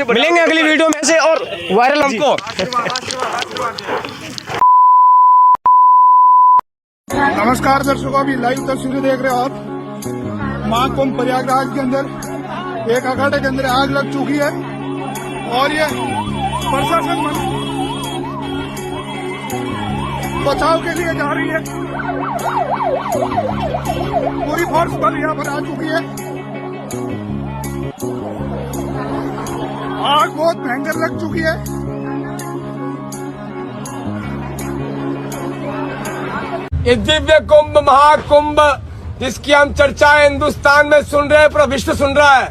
मिलेंगे अगली वीडियो में से और वायरल हमको। नमस्कार दर्शकों, अभी लाइव तस्वीरें देख रहे हो आप। महाकुंभ प्रयागराज के अंदर एक अखाड़े के अंदर आग लग चुकी है और ये प्रशासन बचाव के लिए जा रही है। पूरी फोर्स बल यहाँ पर आ चुकी है। आग बहुत भयंकर लग चुकी है। ये दिव्य कुंभ महाकुंभ जिसकी हम चर्चाएं हिंदुस्तान में सुन रहे हैं, पूरा विश्व सुन रहा है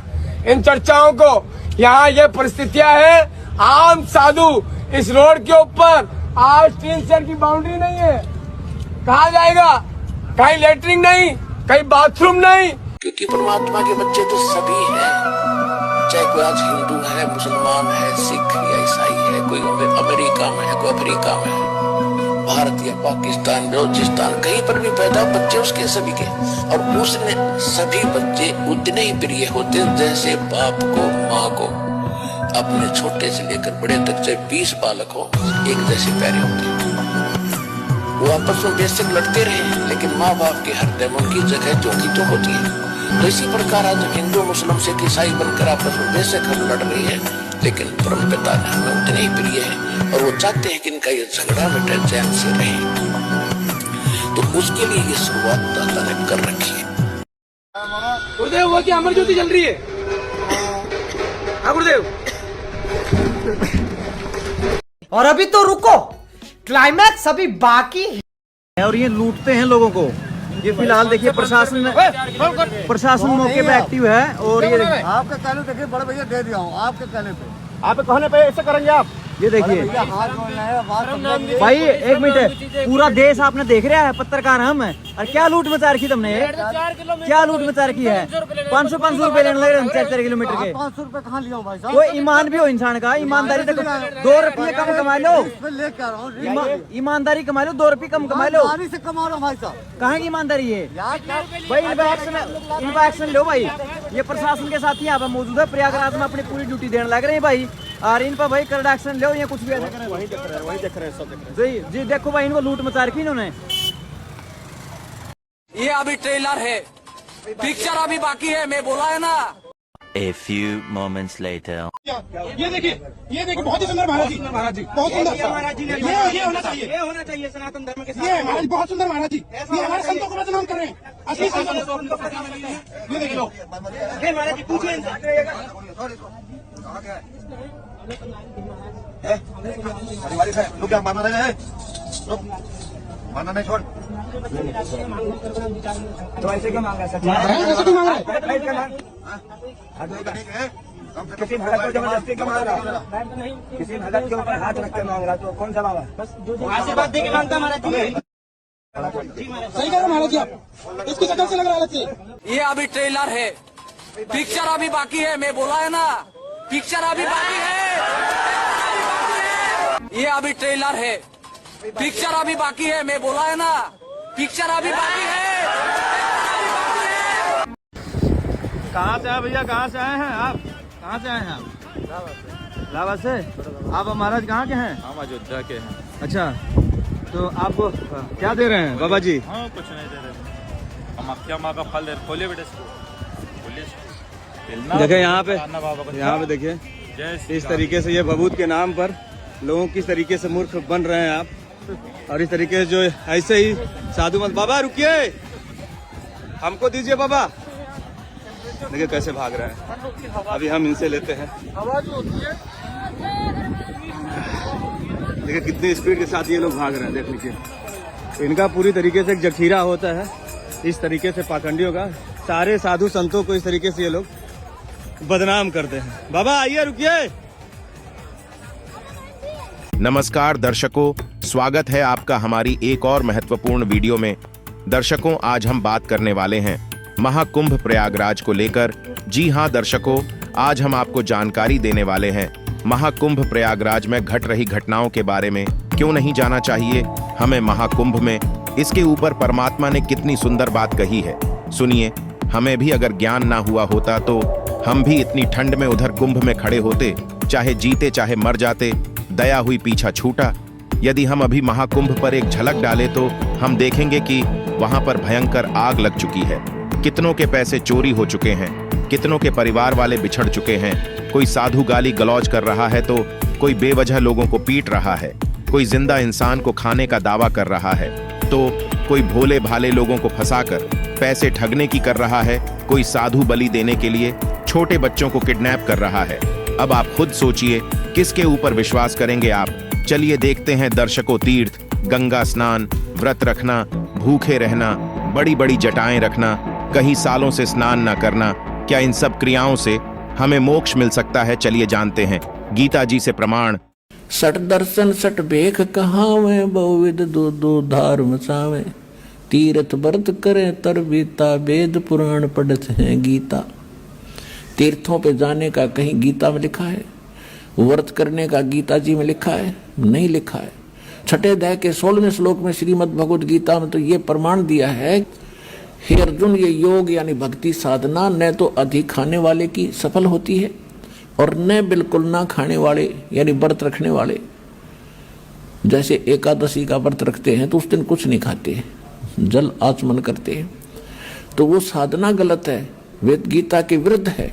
इन चर्चाओं को। यहाँ ये परिस्थितियां हैं, आम साधु इस रोड के ऊपर आज 3 सेंट की बाउंड्री नहीं है, कहाँ जाएगा? कहीं लेटरिन नहीं, कहीं बाथरूम नहीं। क्योंकि परमात्मा के बच्चे तो सभी हैं, चाहे कोई आज हिंदू है, मुसलमान है, सिख या ईसाई है, कोई अमेरिका में है, कोई अफ्रीका में है, भारत या पाकिस्तान, बलोचिस्तान, कहीं पर भी पैदा बच्चे उसके सभी के। और उसने सभी बच्चे उतने ही प्रिय होते जैसे बाप को माँ को अपने छोटे से लेकर बड़े तक चाहे 20 बालक हो एक जैसे प्यारे होते। वो आपस में बेशक लड़ते रहे, लेकिन माँ बाप के हृदय में उनकी जगह जोगी तो होती है। तो इसी प्रकार आज हिंदू मुस्लिम सिख ईसाई बनकर आपस में बेशक हम लड़ रहे हैं, लेकिन परम पिता ने हमें उतने ही प्रिय है और वो चाहते हैं कि इनका ये झगड़ा मिटे, चैन से रहे। तो उसके लिए ये शुरुआत दाता ने कर रखी है। गुरुदेव वो क्या अमर ज्योति जल रही है? हाँ गुरुदेव। और अभी तो रुको, क्लाइमैक्स अभी बाकी है। और ये लूटते हैं लोगों को। ये फिलहाल देखिए प्रशासन मौके पे एक्टिव है। और ये आपके कहने देखिए बड़े भैया दे दिया हूँ आपके कहने पे। आपके कहने पे ऐसे करेंगे आप? ये देखिए भाई एक मिनट, पूरा देश आपने देख रहा है, पत्रकार हम है। और क्या लूट मचा रखी तुमने? क्या लूट मचा रखी है? 500 रुपए लेने लगे 4 किलोमीटर के। 500 रुपए कहाँ लिया भाई साहब? कोई ईमान भी हो इंसान का, ईमानदारी तक 2 रुपये कम कमा लो, लेके आ रहा हूँ। ईमानदारी कमा लो, 2 रुपये कम कमा लो। ईमानदारी से कमा रहा हूँ भाई साहब। कहाँ की ईमानदारी है भाई? इनका एक्शन लो भाई। ये प्रशासन के साथ ही यहाँ पे मौजूद है, प्रयागराज में अपनी पूरी ड्यूटी देने लग रहे हैं भाई। और इन पर भाई करड़ा एक्शन लो, या कुछ भी ऐसा करें। वही देख रहे हैं सब देख रहे हैं। जी देखो भाई, इनको लूट मचा रखी इन्होंने। ये अभी ट्रेलर है, पिक्चर अभी बाकी है, मैं बोला है ना। A few moments later. ये देखिए बहुत ही सुंदर महाराज जी, बहुत सुंदर महाराज जी। ये होना चाहिए, ये होना चाहिए सनातन धर्म के साथ। ये महाराज बहुत सुंदर महाराज जी, ये हमारे संतों को बदनाम कर रहे हैं, असली संतों को। ये देख लो, ये महाराज जी पूछिए इनसे। लोग क्या मानना रहे हैं? मानना नहीं छोड़। तो ऐसे क्यों मांग रहा है? ऐसे क्यों मांग रहे हैं? किसी भगत को जबरदस्ती क्यों मांग रहा है? किसी भगत के ऊपर हाथ रख के मांग रहा, तो कौन सा मांगा? आशीर्वाद दे के मांगता महाराज जी। सही कह रहे महाराज जी आप, इसकी शक्ल से लग रहा है। ये अभी ट्रेलर है, पिक्चर अभी बाकी है, मैं बोला है ना, पिक्चर अभी बाकी है। ये अभी ट्रेलर है, पिक्चर अभी बाकी है, मैं बोला है ना, पिक्चर अभी बाकी है। कहाँ से आए भैया? कहाँ से आए हैं आप? कहाँ से आए हैं आप? इलाहाबाद से। आप महाराज कहाँ के हैं? हम अयोध्या के हैं। अच्छा, तो आपको क्या दे रहे हैं बाबा जी? हाँ कुछ नहीं दे रहे, हम क्या माँ का फल दे रहे। खोलिए बेटे इसको, देखिए यहाँ पे देखिए, इस तरीके से ये भभूत के नाम पर लोगों किस तरीके से मूर्ख बन रहे हैं आप। और इस तरीके से जो ऐसे ही साधु मत। बाबा रुकिए, हमको दीजिए बाबा। देखिए कैसे भाग रहे हैं, अभी हम इनसे लेते हैं। देखिए कितनी स्पीड के साथ ये लोग भाग रहे हैं, देख लीजिए। इनका पूरी तरीके से एक जखीरा होता है इस तरीके से पाखंडियों का। सारे साधु संतों को इस तरीके से ये लोग बदनाम करते हैं। बाबा आइए, रुकिए। नमस्कार दर्शकों, स्वागत है आपका हमारी एक और महत्वपूर्ण वीडियो में। दर्शकों, आज हम बात करने वाले हैं महाकुंभ प्रयागराज को लेकर। जी हां दर्शकों, आज हम आपको जानकारी देने वाले हैं महाकुंभ प्रयागराज में घट रही घटनाओं के बारे में। क्यों नहीं जाना चाहिए हमें महाकुंभ में? इसके ऊपर परमात्मा ने कितनी सुंदर बात कही है, सुनिए। हमें भी अगर ज्ञान ना हुआ होता तो हम भी इतनी ठंड में उधर कुंभ में खड़े होते, चाहे जीते चाहे मर जाते, दया हुई पीछा छूटा। यदि हम अभी महाकुंभ पर एक झलक डाले तो हम देखेंगे कि वहां पर भयंकर आग लग चुकी है। कितनों के पैसे चोरी हो चुके हैं, कितनों के परिवार वाले बिछड़ चुके हैं। कोई साधु गाली गलौज कर रहा है तो कोई बेवजह लोगों को पीट रहा है, कोई जिंदा इंसान को खाने का दावा कर रहा है, तो कोई भोले भाले लोगों को फंसाकर पैसे ठगने की कर रहा है, कोई साधु बलि देने के लिए छोटे बच्चों को किडनैप कर रहा है। अब आप खुद सोचिए किसके ऊपर विश्वास करेंगे आप। चलिए देखते हैं दर्शकों, तीर्थ, गंगा स्नान, व्रत रखना, भूखे रहना, बड़ी बड़ी जटाएं रखना, कहीं सालों से स्नान न करना, क्या इन सब क्रियाओं से हमें मोक्ष मिल सकता है? चलिए जानते हैं गीता जी से प्रमाण। सट दर्शन सट भेख कहावे, बहुविध दो दो धार्म सावे, तीर्थ व्रत करे तर बीता, वेद पुराण पढ़त है गीता। तीर्थों पे जाने का कहीं गीता में लिखा है? व्रत करने का गीता जी में लिखा है? नहीं लिखा है। छठे अध्याय के 16वें श्लोक में श्रीमद् भगवद गीता में तो ये प्रमाण दिया है, हे अर्जुन, ये योग यानी भक्ति साधना न तो अधिक खाने वाले की सफल होती है और न बिल्कुल ना खाने वाले यानी व्रत रखने वाले। जैसे एकादशी का व्रत रखते हैं तो उस दिन कुछ नहीं खाते, जल आचमन करते हैं, तो वो साधना गलत है, वेद गीता के विरुद्ध है।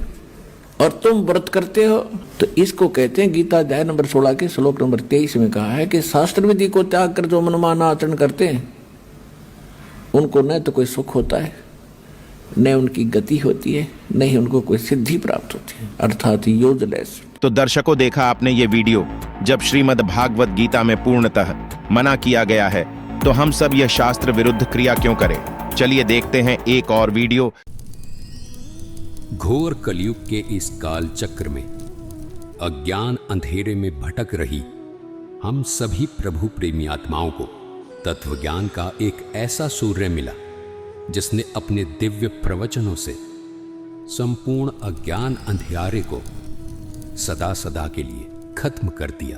और तुम व्रत करते हो तो इसको कहते हैं, गीता अध्याय नंबर 16 के श्लोक नंबर 23 में कहा है कि शास्त्र विधि को त्याग कर जो मनमाना आचरण करते हैं उनको न तो कोई सुख होता है, न उनकी गति होती है, न ही उनको कोई सिद्धि प्राप्त होती है, अर्थात यूजलेस। तो दर्शकों, देखा आपने ये वीडियो। जब श्रीमद् भागवत गीता में पूर्णतः मना किया गया है तो हम सब यह शास्त्र विरुद्ध क्रिया क्यों करें? चलिए देखते हैं एक और वीडियो। घोर कलयुग के इस काल चक्र में अज्ञान अंधेरे में भटक रही हम सभी प्रभु प्रेमी आत्माओं को तत्व ज्ञान का एक ऐसा सूर्य मिला जिसने अपने दिव्य प्रवचनों से संपूर्ण अज्ञान अंधियारे को सदा सदा के लिए खत्म कर दिया।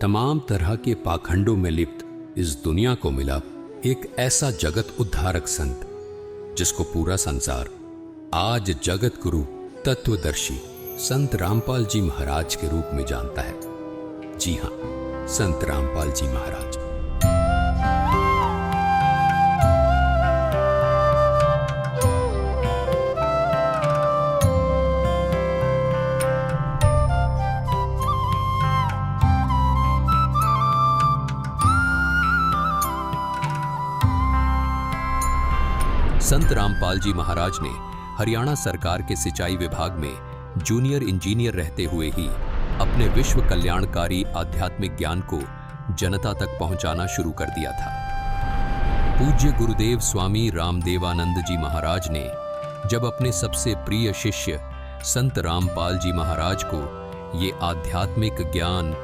तमाम तरह के पाखंडों में लिप्त इस दुनिया को मिला एक ऐसा जगत उद्धारक संत जिसको पूरा संसार आज जगत गुरु तत्वदर्शी संत रामपाल जी महाराज के रूप में जानता है। जी हां, संत रामपाल जी महाराज। संत रामपाल जी महाराज ने हरियाणा सरकार के सिंचाई विभाग में जूनियर इंजीनियर रहते हुए ही अपने विश्व कल्याणकारी आध्यात्मिक ज्ञान को जनता तक पहुंचाना शुरू कर दिया था। पूज्य गुरुदेव स्वामी रामदेवानंद जी महाराज ने जब अपने सबसे प्रिय शिष्य संत रामपाल जी महाराज को ये आध्यात्मिक ज्ञान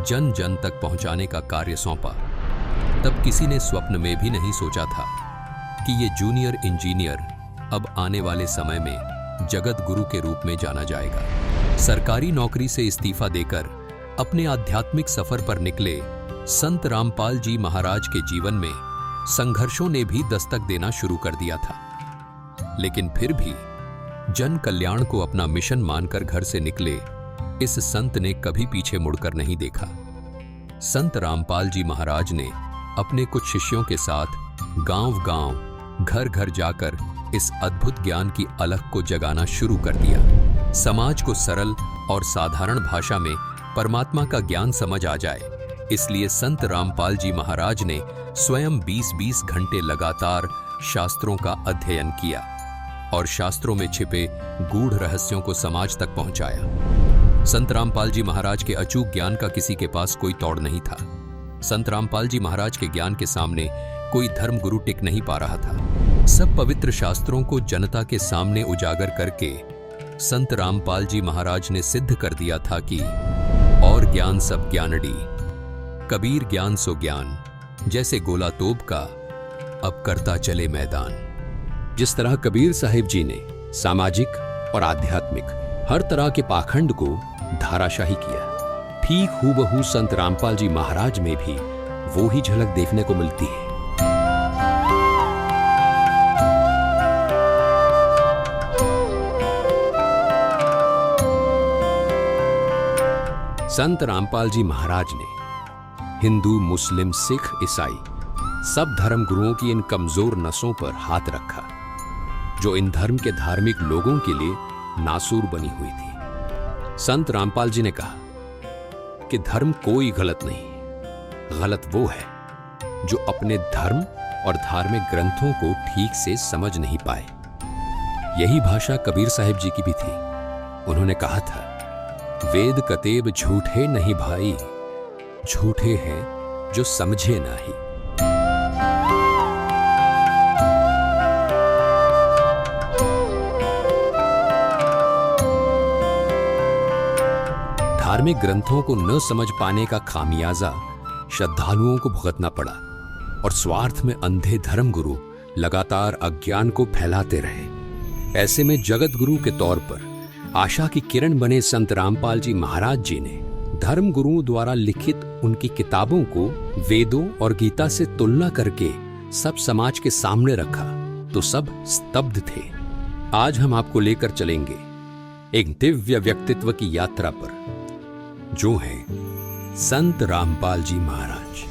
जन जन तक पहुंचाने का कार्य सौंपा, तब किसी ने स्वप्न में भी नहीं सोचा था कि ये जूनियर इंजीनियर अब आने वाले समय में जगत गुरु के रूप में जाना जाएगा। सरकारी नौकरी से इस्तीफा देकर अपने आध्यात्मिक सफर पर निकले संत रामपाल जी महाराज के जीवन में संघर्षों ने भी दस्तक देना शुरू कर दिया था, लेकिन फिर भी जन कल्याण को अपना मिशन मानकर घर से निकले इस संत ने कभी पीछे मुड़कर नहीं देखा। संत रामपाल जी महाराज ने अपने कुछ शिष्यों के साथ गांव-गांव, घर-घर जाकर इस अद्भुत ज्ञान की अलख को जगाना शुरू कर दिया। समाज को सरल और साधारण भाषा में परमात्मा का ज्ञान समझ आ जाए, इसलिए संत रामपाल जी महाराज ने स्वयं 20-20 घंटे लगातार शास्त्रों का अध्ययन किया और शास्त्रों में छिपे गूढ़ रहस्यों को समाज तक पहुंचाया। संत रामपाल जी महाराज के अचूक ज्ञान का किसी के पास कोई तोड़ नहीं था। संत रामपाल जी महाराज के ज्ञान के सामने कोई धर्म गुरु टिक नहीं पा रहा था। सब पवित्र शास्त्रों को जनता के सामने उजागर करके संत रामपाल जी महाराज ने सिद्ध कर दिया था कि और ज्ञान सब ज्ञानड़ी, कबीर ज्ञान सो ज्ञान, जैसे गोला तोप का अब करता चले मैदान। जिस तरह कबीर साहिब जी ने सामाजिक और आध्यात्मिक हर तरह के पाखंड को धाराशाही किया, ठीक हूबहू संत रामपाल जी महाराज में भी वो ही झलक देखने को मिलती है। संत रामपाल जी महाराज ने हिंदू, मुस्लिम, सिख, ईसाई सब धर्म गुरुओं की इन कमजोर नसों पर हाथ रखा जो इन धर्म के धार्मिक लोगों के लिए नासूर बनी हुई थी। संत रामपाल जी ने कहा कि धर्म कोई गलत नहीं, गलत वो है जो अपने धर्म और धार्मिक ग्रंथों को ठीक से समझ नहीं पाए। यही भाषा कबीर साहिब जी की भी थी। उन्होंने कहा था, वेद कतेब झूठे नहीं भाई, झूठे हैं जो समझे नहीं। धार्मिक ग्रंथों को न समझ पाने का खामियाजा श्रद्धालुओं को भुगतना पड़ा और स्वार्थ में अंधे धर्म गुरु लगातार अज्ञान को फैलाते रहे। ऐसे में जगत गुरु के तौर पर आशा की किरण बने संत रामपाल जी महाराज जी ने धर्म गुरुओं द्वारा लिखित उनकी किताबों को वेदों और गीता से तुलना करके सब समाज के सामने रखा तो सब स्तब्ध थे। आज हम आपको लेकर चलेंगे एक दिव्य व्यक्तित्व की यात्रा पर जो है संत रामपाल जी महाराज।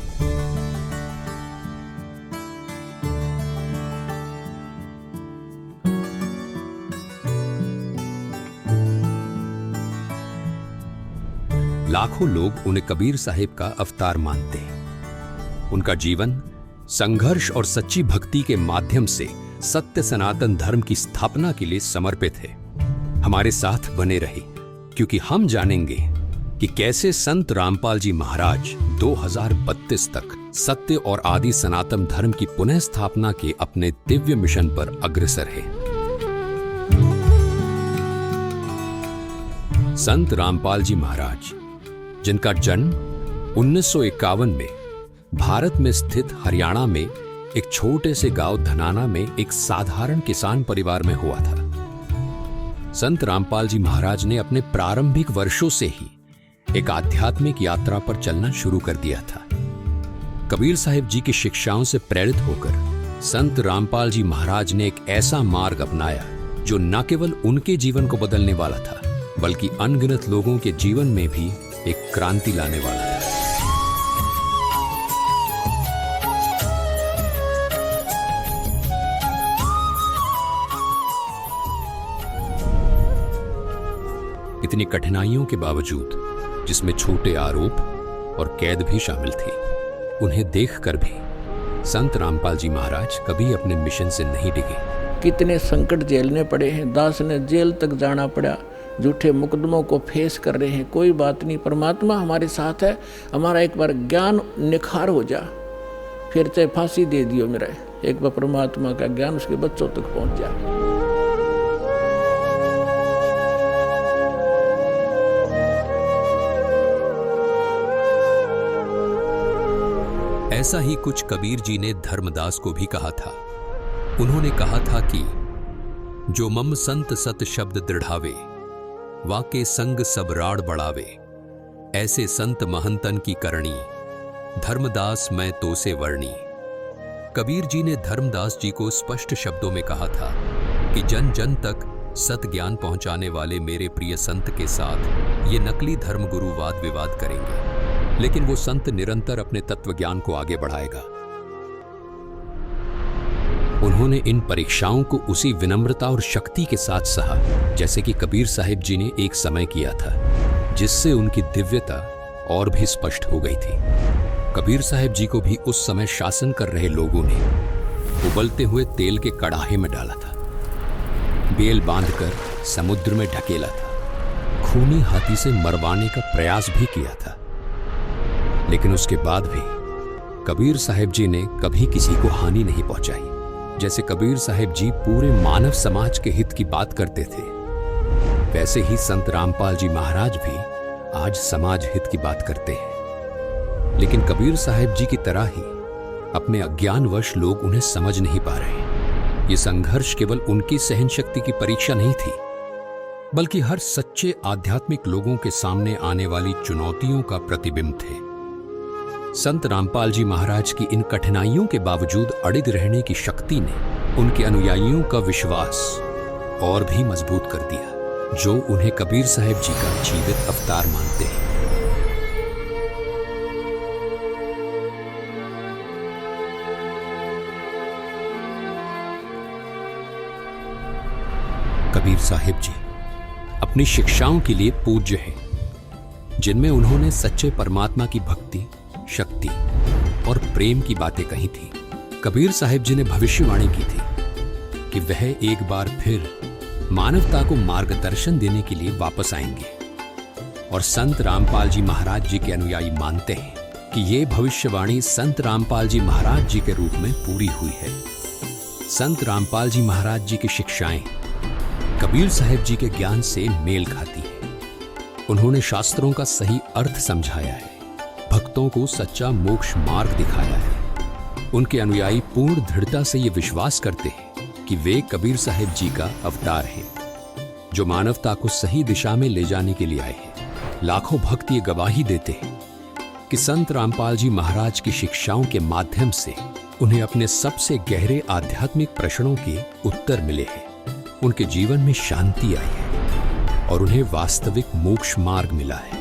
लाखों लोग उन्हें कबीर साहिब का अवतार मानते हैं। उनका जीवन संघर्ष और सच्ची भक्ति के माध्यम से सत्य सनातन धर्म की स्थापना के लिए समर्पित है। हमारे साथ बने रहे क्योंकि हम जानेंगे कि कैसे संत रामपाल जी महाराज 2032 तक सत्य और आदि सनातन धर्म की पुनः स्थापना के अपने दिव्य मिशन पर अग्रसर है। संत रामपाल जी महाराज, जिनका जन्म 1951 में भारत में स्थित हरियाणा में एक छोटे से गांव धनाना में एक साधारण किसान परिवार में हुआ था। संत रामपाल जी महाराज ने अपने प्रारंभिक वर्षों से ही एक आध्यात्मिक यात्रा पर चलना शुरू कर दिया था। कबीर साहिब जी की शिक्षाओं से प्रेरित होकर संत रामपाल जी महाराज ने एक ऐसा मार्ग अपनाया जो न केवल उनके जीवन को बदलने वाला था बल्कि अनगिनत लोगों के जीवन में भी एक क्रांति लाने वाला था। इतनी कठिनाइयों के बावजूद, जिसमें छोटे आरोप और कैद भी शामिल थे, उन्हें देखकर भी संत रामपाल जी महाराज कभी अपने मिशन से नहीं डिगे। कितने संकट झेलने पड़े हैं, दास ने जेल तक जाना पड़ा, झूठे मुकदमों को फेस कर रहे हैं। कोई बात नहीं, परमात्मा हमारे साथ है। हमारा एक बार ज्ञान निखार हो जा, फिर चाहे फांसी दे दियो मेरा, एक बार परमात्मा का ज्ञान उसके बच्चों तक पहुंच जाए। ऐसा ही कुछ कबीर जी ने धर्मदास को भी कहा था। उन्होंने कहा था कि जो मम संत सत शब्द दृढ़ावे, वाके संग सब राड़ बढ़ावे, ऐसे संत महंतन की करणी, धर्मदास मैं तो से वर्णी। कबीर जी ने धर्मदास जी को स्पष्ट शब्दों में कहा था कि जन जन तक सत ज्ञान पहुंचाने वाले मेरे प्रिय संत के साथ ये नकली धर्मगुरु वाद विवाद करेंगे, लेकिन वो संत निरंतर अपने तत्व ज्ञान को आगे बढ़ाएगा। उन्होंने इन परीक्षाओं को उसी विनम्रता और शक्ति के साथ सहा जैसे कि कबीर साहिब जी ने एक समय किया था, जिससे उनकी दिव्यता और भी स्पष्ट हो गई थी। कबीर साहिब जी को भी उस समय शासन कर रहे लोगों ने उबलते हुए तेल के कड़ाहे में डाला था, बेल बांधकर समुद्र में ढकेला था, खूनी हाथी से मरवाने का प्रयास भी किया था। लेकिन उसके बाद भी कबीर साहिब जी ने कभी किसी को हानि नहीं पहुंचाई। जैसे कबीर साहिब जी पूरे मानव समाज के हित की बात करते थे, वैसे ही संत रामपाल जी महाराज भी आज समाज हित की बात करते हैं। लेकिन कबीर साहिब जी की तरह ही अपने अज्ञानवश लोग उन्हें समझ नहीं पा रहे। ये संघर्ष केवल उनकी सहन शक्ति की परीक्षा नहीं थी, बल्कि हर सच्चे आध्यात्मिक लोगों के सामने आने वाली चुनौतियों का प्रतिबिंब थे। संत रामपाल जी महाराज की इन कठिनाइयों के बावजूद अड़िग रहने की शक्ति ने उनके अनुयायियों का विश्वास और भी मजबूत कर दिया, जो उन्हें कबीर साहिब जी का जीवित अवतार मानते हैं। कबीर साहिब जी अपनी शिक्षाओं के लिए पूज्य हैं, जिनमें उन्होंने सच्चे परमात्मा की भक्ति, शक्ति और प्रेम की बातें कही थी। कबीर साहिब जी ने भविष्यवाणी की थी कि वह एक बार फिर मानवता को मार्गदर्शन देने के लिए वापस आएंगे, और संत रामपाल जी महाराज जी के अनुयायी मानते हैं कि ये भविष्यवाणी संत रामपाल जी महाराज जी के रूप में पूरी हुई है। संत रामपाल जी महाराज जी की शिक्षाएं कबीर साहिब जी के ज्ञान से मेल खाती हैं। उन्होंने शास्त्रों का सही अर्थ समझाया है, भक्तों को सच्चा मोक्ष मार्ग दिखाया है। उनके अनुयायी पूर्ण दृढ़ता से ये विश्वास करते हैं कि वे कबीर साहिब जी का अवतार हैं, जो मानवता को सही दिशा में ले जाने के लिए आए हैं। लाखों भक्त ये गवाही देते हैं कि संत रामपाल जी महाराज की शिक्षाओं के माध्यम से उन्हें अपने सबसे गहरे आध्यात्मिक प्रश्नों के उत्तर मिले हैं। उनके जीवन में शांति आई है और उन्हें वास्तविक मोक्ष मार्ग मिला है।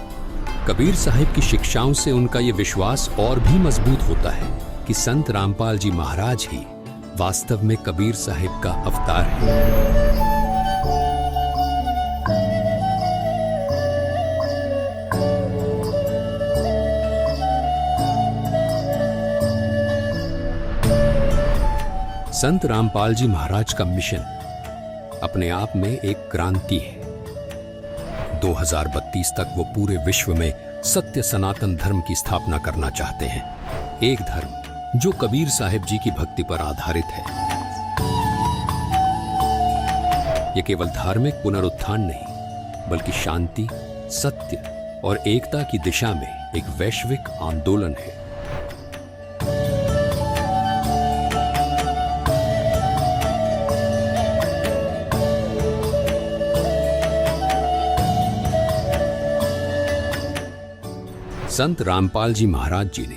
कबीर साहिब की शिक्षाओं से उनका ये विश्वास और भी मजबूत होता है कि संत रामपाल जी महाराज ही वास्तव में कबीर साहिब का अवतार है। संत रामपाल जी महाराज का मिशन अपने आप में एक क्रांति है। 2032 तक वो पूरे विश्व में सत्य सनातन धर्म की स्थापना करना चाहते हैं, एक धर्म जो कबीर साहिब जी की भक्ति पर आधारित है। ये केवल धार्मिक पुनरुत्थान नहीं, बल्कि शांति, सत्य और एकता की दिशा में एक वैश्विक आंदोलन है। संत रामपाल जी महाराज जी ने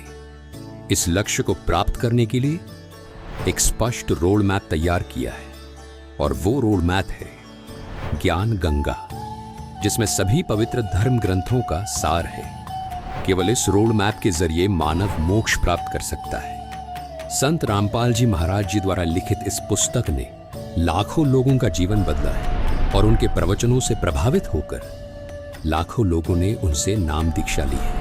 इस लक्ष्य को प्राप्त करने के लिए एक स्पष्ट रोड मैप तैयार किया है, और वो रोड मैप है ज्ञान गंगा, जिसमें सभी पवित्र धर्म ग्रंथों का सार है। केवल इस रोड मैप के जरिए मानव मोक्ष प्राप्त कर सकता है। संत रामपाल जी महाराज जी द्वारा लिखित इस पुस्तक ने लाखों लोगों का जीवन बदला है, और उनके प्रवचनों से प्रभावित होकर लाखों लोगों ने उनसे नाम दीक्षा ली है।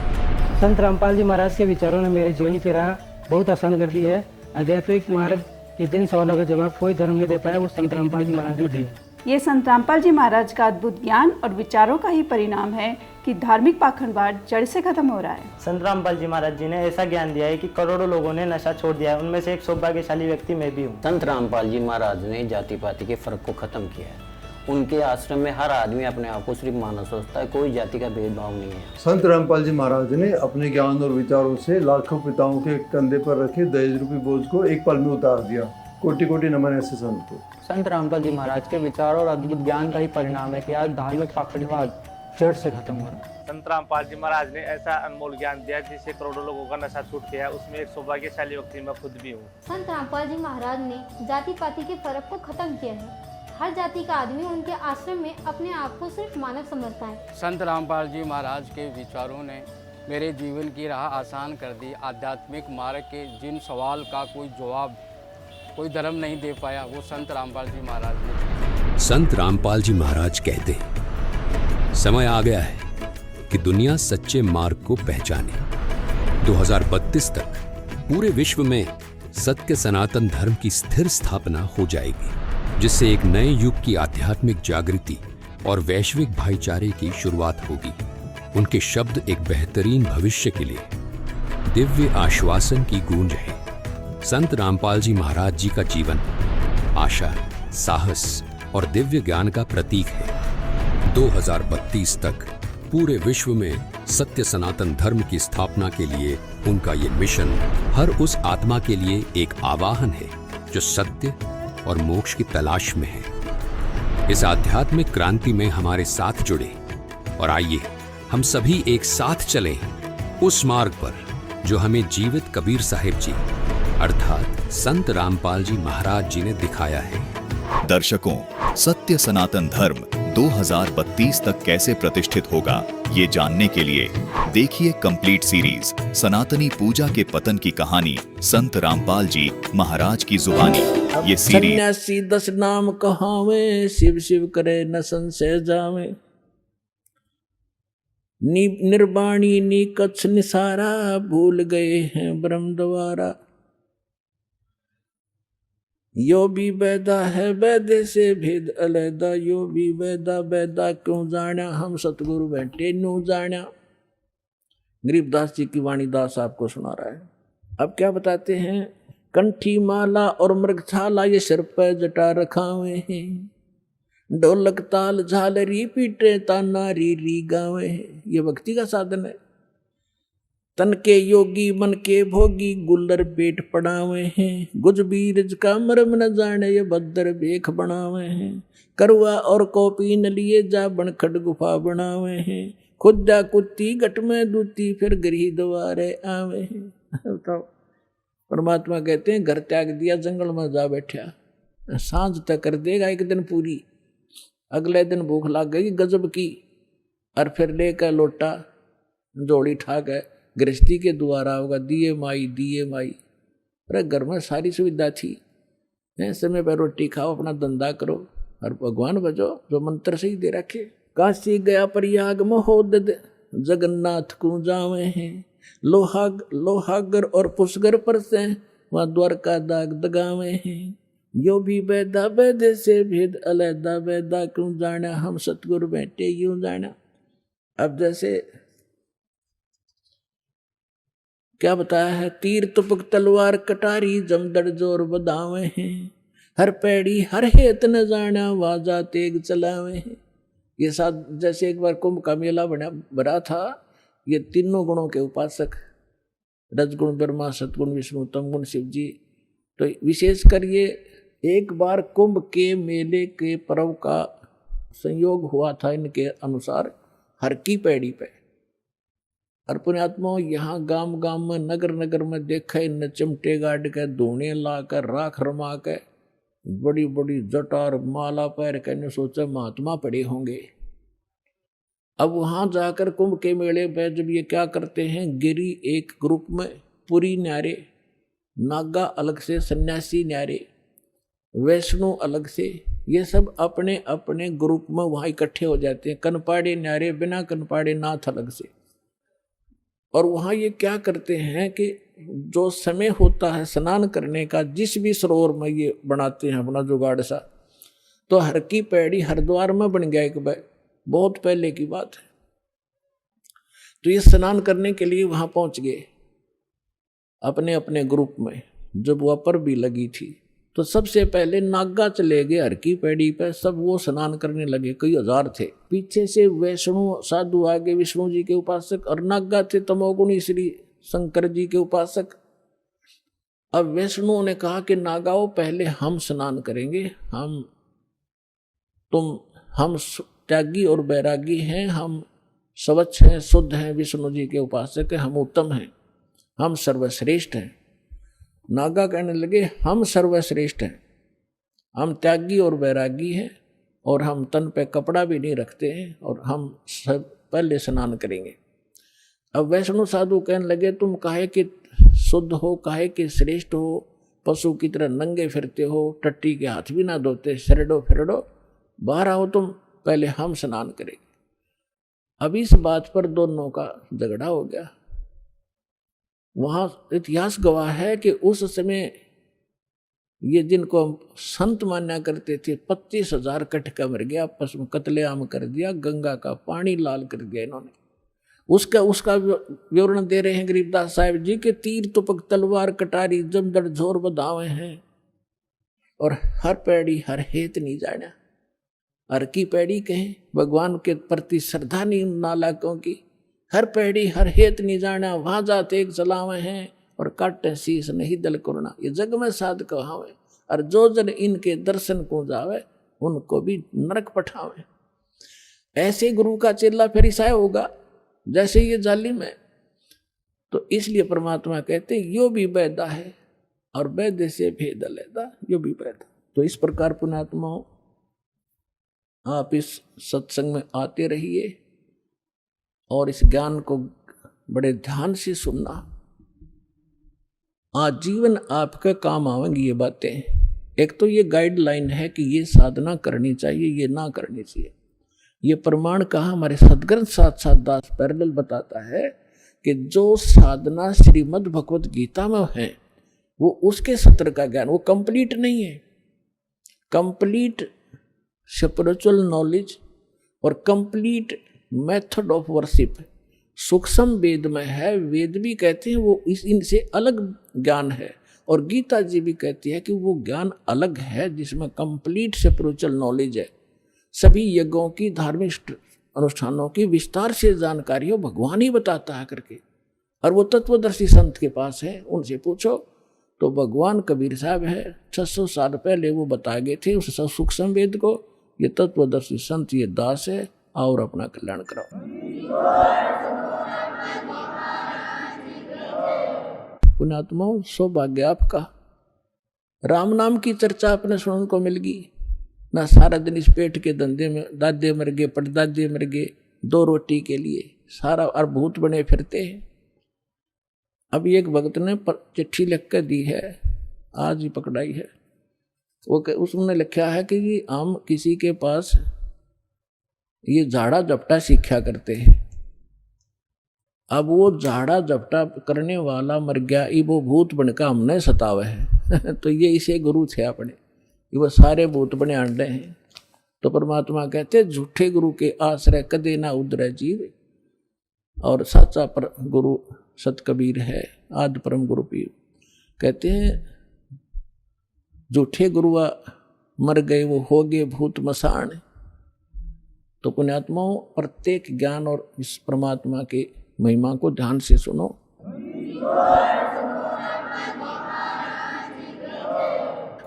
संत रामपाल जी महाराज के विचारों ने मेरे जीवन की राह बहुत आसान कर दी है। आध्यात्मिक मार्ग के जिन सवालों का जवाब कोई धर्म नहीं दे पाया, वो संत रामपाल जी महाराज ने दिए। ये संत रामपाल जी महाराज का अद्भुत ज्ञान और विचारों का ही परिणाम है कि धार्मिक पाखंडवाद जड़ से खत्म हो रहा है। संत रामपाल जी महाराज जी ने ऐसा ज्ञान दिया है कि करोड़ों लोगों ने नशा छोड़ दिया है। उनमें से एक सौभाग्यशाली व्यक्ति मैं भी हूँ। संत रामपाल जी महाराज ने जाति पाति के फर्क को खत्म किया है। उनके आश्रम में हर आदमी अपने आप को सिर्फ मानव सोचता है, कोई जाति का भेदभाव नहीं है। संत रामपाल जी महाराज ने अपने ज्ञान और विचारों से लाखों पिताओं के कंधे पर रखे दहेज रूपी बोझ को एक पल में उतार दिया। कोटि कोटि नमन ऐसे संत को। संत रामपाल जी महाराज के विचार और अद्भुत ज्ञान का ही परिणाम है कि आज धार्मिक पाखंडवाद जड़ से खत्म हो रहा है। संत रामपाल जी महाराज ने ऐसा अनमोल ज्ञान दिया जिससे करोड़ों लोगों का नशा छूट गया है। उसमें एक सौभाग्यशाली व्यक्ति मैं खुद भी हूँ। संत रामपाल जी महाराज ने जाति पाति के फर्क को खत्म किया है। हर जाति का आदमी उनके आश्रम में अपने आप को सिर्फ मानव समझता है। संत रामपाल जी महाराज के विचारों ने मेरे जीवन की राह आसान कर दी। आध्यात्मिक मार्ग के जिन सवाल का कोई जवाब कोई धर्म नहीं दे पाया, वो संत रामपाल जी महाराज ने। संत रामपाल जी महाराज कहते हैं, समय आ गया है कि दुनिया सच्चे मार्ग को पहचाने। 2032 तक पूरे विश्व में सत्य सनातन धर्म की स्थिर स्थापना हो जाएगी, जिससे एक नए युग की आध्यात्मिक जागृति और वैश्विक भाईचारे की शुरुआत होगी। उनके शब्द एक बेहतरीन भविष्य के लिए दिव्य आश्वासन की गूंज है। संत रामपाल जी महाराज जी का जीवन आशा, साहस और दिव्य ज्ञान का प्रतीक है। 2032 तक पूरे विश्व में सत्य सनातन धर्म की स्थापना के लिए उनका ये मिशन हर उस आत्मा के लिए एक आवाहन है जो सत्य और मोक्ष की तलाश में है। इस आध्यात्मिक क्रांति में हमारे साथ जुड़े और आइए हम सभी एक साथ चलें उस मार्ग पर जो हमें जीवित कबीर साहिब जी अर्थात संत रामपाल जी महाराज जी ने दिखाया है। दर्शकों, सत्य सनातन धर्म 2032 तक कैसे प्रतिष्ठित होगा, ये जानने के लिए देखिए कंप्लीट सीरीज सनातनी पूजा के पतन की कहानी संत रामपाल जी महाराज की जुबानी। ये सीरीज सन्यासी 10 नाम कहावे, शिव शिव करे न संशय जावे। निर्वाणी नी कच्छ निसारा, भूल गए हैं ब्रह्म द्वारा। यो भी वैदा है वैदे से भेद अलैदा, यो भी वैदा वैदा क्यों जाना, हम सतगुरु बैठे नू जाना। गरीबदास जी की वाणी दास आपको सुना रहा है। अब क्या बताते हैं, कंठी माला और मृगछाला ये सिर पे जटा रखा हुए हैं। ढोलक ताल झालरी पीटे ताना री री गावे हैं। ये भक्ति का साधन है। तन के योगी मन के भोगी, गुल्लर पेट पड़ावे हैं। गुज बीरज का मरम न जाने, ये भद्र बेख बनावे हैं। करवा और कॉपी न लिए जा, बनखड़ गुफा बनावे हैं। खुदा कुत्ती घट में दूती, फिर गृह द्वारे आवे हैं। तो परमात्मा कहते हैं, घर त्याग दिया जंगल में जा बैठा, सांझ तक कर देगा एक दिन पूरी। अगले दिन भूख लग गई गजब की, और फिर लेकर लोटा जोड़ी ठा गए गृहस्थी के द्वारा होगा, दिए माई दिए माई। अरे घर में सारी सुविधा थी, समय पर रोटी खाओ, अपना धंधा करो और भगवान बजो जो मंत्र से ही दे रखे। काशी गया प्रयाग महोदय, जगन्नाथ को जावे हैं। लोहागर और पुष्कर पर से वहाँ द्वारका दाग दगावे हैं। यो भी वैदा वैदे से भेद अलैदा, वैदा क्यों जाना, हम सतगुरु बैठे यूं जाना। अब जैसे क्या बताया है, तीर तुपक तलवार कटारी, जमदड़ जोर बदावे हैं। हर पैड़ी हर हेत न जाना, वाजा तेग चलावे हैं। ये साथ जैसे एक बार कुंभ का मेला बना था। ये तीनों गुणों के उपासक, रजगुण ब्रह्मा, सतगुण विष्णु, तमगुण शिव जी। तो विशेषकर ये एक बार कुंभ के मेले के पर्व का संयोग हुआ था इनके अनुसार हर की पैड़ी पे। और पुण्यात्माओं, यहाँ गांव गांव में नगर नगर में देखा न चिमटे गाड़ के, धोने ला कर, राख रमा के, बड़ी बड़ी जटार माला पैर के, ने सोचा महात्मा पड़े होंगे। अब वहां जाकर कुंभ के मेले पे जब ये क्या करते हैं, गिरी एक ग्रुप में, पुरी न्यारे, नागा अलग से, सन्यासी न्यारे, वैष्णो अलग से, ये सब अपने अपने ग्रुप में वहां इकट्ठे हो जाते हैं। कनपाड़े न्यारे, बिना कनपाड़े नाथ अलग से। और वहाँ ये क्या करते हैं कि जो समय होता है स्नान करने का, जिस भी सरोवर में ये बनाते हैं अपना जुगाड़ सा, तो हर की पैड़ी हरिद्वार में बन गया एक बार, बहुत पहले की बात है। तो ये स्नान करने के लिए वहाँ पहुँच गए अपने अपने ग्रुप में। जब वह पर भी लगी थी तो सबसे पहले नागा चले गए हर की पैड़ी पे, सब वो स्नान करने लगे, कई हजार थे। पीछे से वैष्णु साधु आगे, विष्णु जी के उपासक, और नागा थे तमोगुणी श्री शंकर जी के उपासक। अब वैष्णु ने कहा कि नागाओं पहले हम स्नान करेंगे, हम त्यागी और बैरागी हैं, हम स्वच्छ हैं, शुद्ध हैं, विष्णु जी के उपासक हैं, हम उत्तम हैं, हम सर्वश्रेष्ठ हैं। नागा कहने लगे हम सर्वश्रेष्ठ हैं, हम त्यागी और बैरागी हैं, और हम तन पे कपड़ा भी नहीं रखते हैं, और हम सब पहले स्नान करेंगे। अब वैष्णु साधु कहने लगे तुम काहे कि शुद्ध हो, काहे कि श्रेष्ठ हो, पशु की तरह नंगे फिरते हो, टट्टी के हाथ भी ना धोते, शरडो फिरडो, बाहर आओ तुम, पहले हम स्नान करेंगे। अब इस बात पर दोनों का झगड़ा हो गया। वहाँ इतिहास गवाह है कि उस समय ये जिनको हम संत माना करते थे, 25,000 कटका मर गया, आपस में कत्लेआम कर दिया, गंगा का पानी लाल कर दिया इन्होंने। उसका विवरण दे रहे हैं गरीबदास साहिब जी के, तीर तुपक तलवार कटारी, जमदड़ जोर बधावे हैं, और हर पैड़ी हर हेत नहीं जाना। हर की पैड़ी कहें, भगवान के प्रति श्रद्धा नहीं नालाकों की। हर पैड़ी हर हेत नहीं जाना, वहां जाते एक चलावे हैं, और काटे शीस नहीं दल करना। ये जग में साध कहावे, और जो जन इनके दर्शन को जावे, उनको भी नरक पठावे। ऐसे गुरु का चेला फिर ईसाई होगा जैसे ये जालिम है। तो इसलिए परमात्मा कहते यो भी वैदा है, और वैद्य से भेद अलैदा, यो भी वैदा। तो इस प्रकार पुण्यात्माओं आप इस सत्संग में आते रहिए और इस ज्ञान को बड़े ध्यान से सुनना। आजीवन आपके काम आवेंगी ये बातें। एक तो ये गाइडलाइन है कि ये साधना करनी चाहिए, ये ना करनी चाहिए। ये प्रमाण कहा हमारे सदग्रंथ साथ दास पैरेलल बताता है कि जो साधना श्रीमद् भगवत गीता में है वो उसके सत्र का ज्ञान, वो कंप्लीट नहीं है। कंप्लीट स्पिरिचुअल नॉलेज और कंप्लीट मेथड ऑफ वर्शिप सूक्ष्म वेद में है। वेद भी कहते हैं वो इनसे अलग ज्ञान है, और गीता जी भी कहती है कि वो ज्ञान अलग है जिसमें कंप्लीट स्पिरिचुअल नॉलेज है। सभी यज्ञों की, धार्मिक अनुष्ठानों की विस्तार से जानकारी हो भगवान ही बताता है करके, और वो तत्वदर्शी संत के पास है। उनसे पूछो तो भगवान कबीर साहब है, 600 साल पहले वो बताए गए थे उस सूक्ष्म वेद को। ये तत्वदर्शी संत, ये दास है, और अपना कल्याण कराओ। पुण्यात्माओं, सौभाग्य आपका, राम नाम की चर्चा अपने सुनने को मिल गई ना। सारा दिन इस पेट के धंधे में दादे मर गए, पड़दादे मर गए, 2 रोटी के लिए सारा और भूत बने फिरते हैं। अभी एक भक्त ने चिट्ठी लिख कर दी है, आज ही पकड़ाई है। वो उसने लिखा है कि ये हम किसी के पास ये झाड़ा झपटा सीखा करते हैं। अब वो झाड़ा झपटा करने वाला मर गया, ये वो भूत बनकर हमने सतावे है तो ये इसे गुरु थे अपने, ये वो सारे भूत बने अंडे हैं। तो परमात्मा कहते झूठे गुरु के आश्रय कदे ना उधरे जीव, और सच्चा पर गुरु सत कबीर है, आदि परम गुरु पीर। कहते हैं झूठे गुरुआ मर गए, वो हो गए भूत मसान। तो पुण्यात्माओं, प्रत्येक ज्ञान और इस परमात्मा के महिमा को ध्यान से सुनो।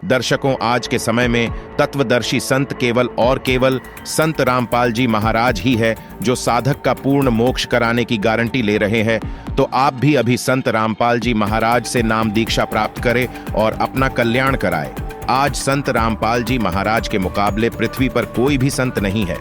दर्शकों, आज के समय में तत्वदर्शी संत केवल और केवल संत रामपाल जी महाराज ही है जो साधक का पूर्ण मोक्ष कराने की गारंटी ले रहे हैं। तो आप भी अभी संत रामपाल जी महाराज से नाम दीक्षा प्राप्त करें और अपना कल्याण कराएं। आज संत रामपाल जी महाराज के मुकाबले पृथ्वी पर कोई भी संत नहीं है।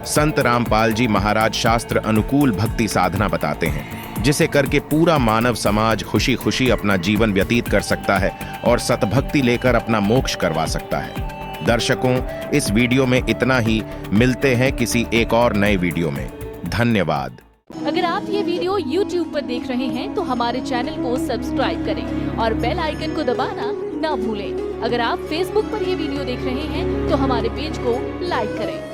संत रामपाल जी महाराज शास्त्र अनुकूल भक्ति साधना बताते हैं, जिसे करके पूरा मानव समाज खुशी खुशी अपना जीवन व्यतीत कर सकता है और सतभक्ति लेकर अपना मोक्ष करवा सकता है। दर्शकों, इस वीडियो में इतना ही। मिलते हैं किसी एक और नए वीडियो में। धन्यवाद। अगर आप ये वीडियो YouTube पर देख रहे हैं तो हमारे चैनल को सब्सक्राइब करें और बेल आइकन को दबाना ना भूलें। अगर आप Facebook पर ये वीडियो देख रहे हैं तो हमारे पेज को लाइक करें।